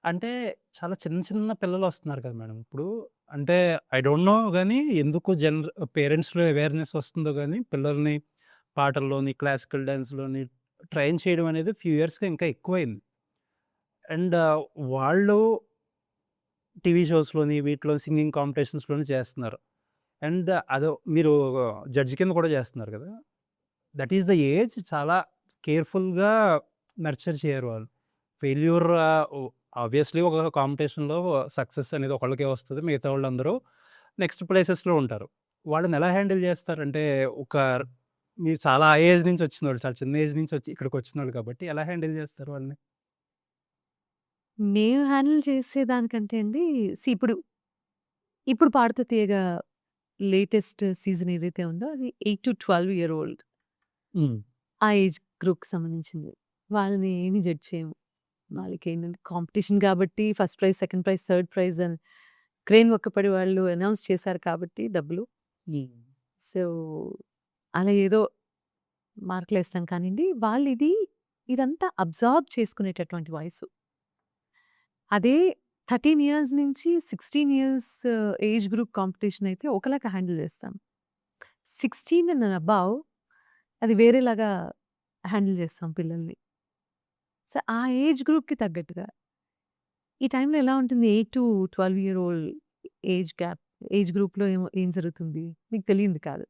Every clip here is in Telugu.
అంటే చాలా చిన్న చిన్న పిల్లలొస్తున్నారు కదా మేడం. ఇప్పుడు అంటే ఐ డోంట్ నో గానీ ఎందుకు పేరెంట్స్‌లో అవేర్‌నెస్ వస్తుందో గానీ పిల్లల్ని పాటల్లోని, క్లాసికల్ డాన్స్‌లోని ట్రైన్ చేయడం అనేది ఫ్యూ ఇయర్స్‌గా ఇంకా ఎక్కువయింది. అండ్ వాళ్ళు టీవీ షోస్‌లోని వీటిలో సింగింగ్ కాంపిటీషన్స్‌లోని చేస్తున్నారు. అండ్ మీరు జడ్జ్ కింద కూడా చేస్తున్నారు కదా! దట్ ఈస్ ద ఏజ్ చాలా కేర్‌ఫుల్‌గా నర్చర్ చేయరు వాళ్ళు. ఫెయిల్యూర్ ఆబ్వియస్‌లీ ఒక కాంపిటీషన్‌లో సక్సెస్ అనేది ఒకళ్ళకే వస్తది. మిగతా వాళ్ళందరూ నెక్స్ట్ ప్లేసెస్‌లో ఉంటారు. వాళ్ళని ఎలా హ్యాండిల్ చేస్తారంటే ఒక మీరు చాలా ఆ ఏజ్ నుంచి వచ్చినోళ్ళు, చాలా చిన్న ఏజ్ నుంచి వచ్చి ఇక్కడికొచ్చినోళ్ళు కాబట్టి ఎలా హ్యాండిల్ చేస్తారు వాళ్ళని? మేము హ్యాండిల్ చేసేదానికంటే అండి ఇప్పుడు 'పాడుతా తీయగా' లేటెస్ట్ సీజన్ ఏదైతే ఉందో అది 8-12 ఇయర్ ఓల్డ్. హ్మ్. ఆ ఏజ్ గ్రూప్‌కి సంబంధించింది. వాళ్ళని ఏమి జడ్జ్ చేయము. వాళ్ళకేంటంటే కాంపిటీషన్ కాబట్టి first prize, second prize, third prize అని క్రేన్ ఒక్కపడి వాళ్ళు అనౌన్స్ చేశారు కాబట్టి డబ్బులు. హ్మ్. సో, అలా ఏదో మార్కులేస్తాం కానియండి, ఇదంతా అబ్జార్బ్ చేసుకునేటటువంటి వయసు. అదే 13 ఇయర్స్ నుంచి 16 ఇయర్స్ ఏజ్ గ్రూప్ కాంపిటీషన్ అయితే ఒకలాగా హ్యాండిల్ చేస్తాం. 16 అండ్ అబోవ్ అది వేరేలాగా హ్యాండిల్ చేస్తాం పిల్లల్ని. సో, ఆ ఏజ్ గ్రూప్‌కి తగ్గట్టుగా. ఈ టైంలో ఎలా ఉంటుంది 8-12 year old age gap age గ్రూప్‌లో ఏం జరుగుతుంది? మీకు తెలియంది కాదు.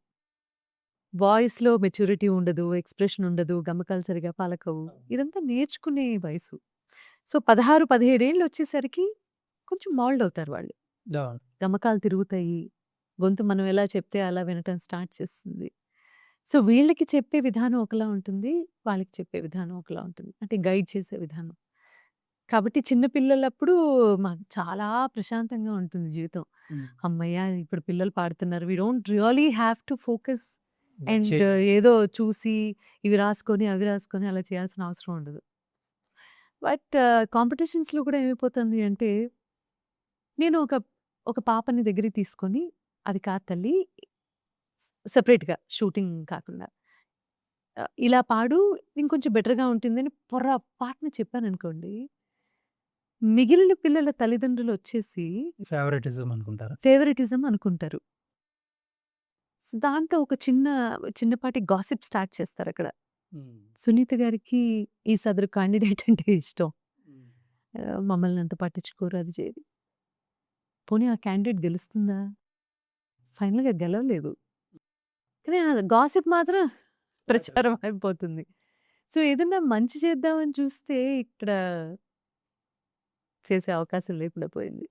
వాయిస్‌లో మెచ్యూరిటీ ఉండదు, ఎక్స్‌ప్రెషన్ ఉండదు, గమకాలు సరిగ్గా పలకవు. ఇదంతా నేర్చుకునే వయసు. సో, 16, 17 ఏళ్ళొచ్చేసరికి కొంచెం మౌల్డ్ అవుతారు వాళ్ళు. అవును. గమకాలు తిరుగుతాయి. గొంతు మనం ఎలా చెప్తే అలా వినటం స్టార్ట్ చేస్తుంది. సో, వీళ్ళకి చెప్పే విధానం ఒకలా ఉంటుంది. వాళ్ళకి చెప్పే విధానం ఒకలా ఉంటుంది. అంటే గైడ్ చేసే విధానం. కాబట్టి చిన్న పిల్లలప్పుడు మాకు చాలా ప్రశాంతంగా ఉంటుంది జీవితం. హ్మ్. హమ్మయ్య! ఇప్పుడు పిల్లలు పాడుతున్నారు. We don't really have to focus చే అండ్ ఏదో చూసి ఇవి రాసుకొని, అవి రాసుకొని అలా చేయాల్సిన అవసరం ఉండదు. బట్ కాంపిటీషన్స్‌లో కూడా ఏమైపోతుంది అంటే నేను ఒక పాపని దగ్గరికి తీసుకొని, "అది కాదు తల్లి సెపరేట్‌గా షూటింగ్ కాకుండా. ఇలా పాడు ఇంకొంచెం బెటర్‌గా ఉంటుందని" పొరపాటున చెప్పాననుకోండి, మిగిలిన పిల్లల తల్లిదండ్రులొచ్చేసి ఫేవరెటిజం అనుకుంటారా? ఫేవరెటిజం అనుకుంటారు. దాంతో ఒక చిన్నపాటి గాసిప్ స్టార్ట్ చేస్తారక్కడ. హ్మ్. సునీత గారికి ఈ సదరు క్యాండిడేట్ అంటే ఇష్టం. హ్మ్. మమ్మల్ని అంత పట్టించుకోరు అది చేయరు. పోనీ ఆ క్యాండిడేట్ గెలుస్తుందా? ఫైనల్‌గా గెలవలేదు. కానీ ఆ గాసిప్ మాత్రం ప్రచారం అయిపోతుంది. సో, ఏదన్నా మంచి చేద్దామని చూస్తే ఇక్కడ చేసే అవకాశం లేకుండా పోయింది.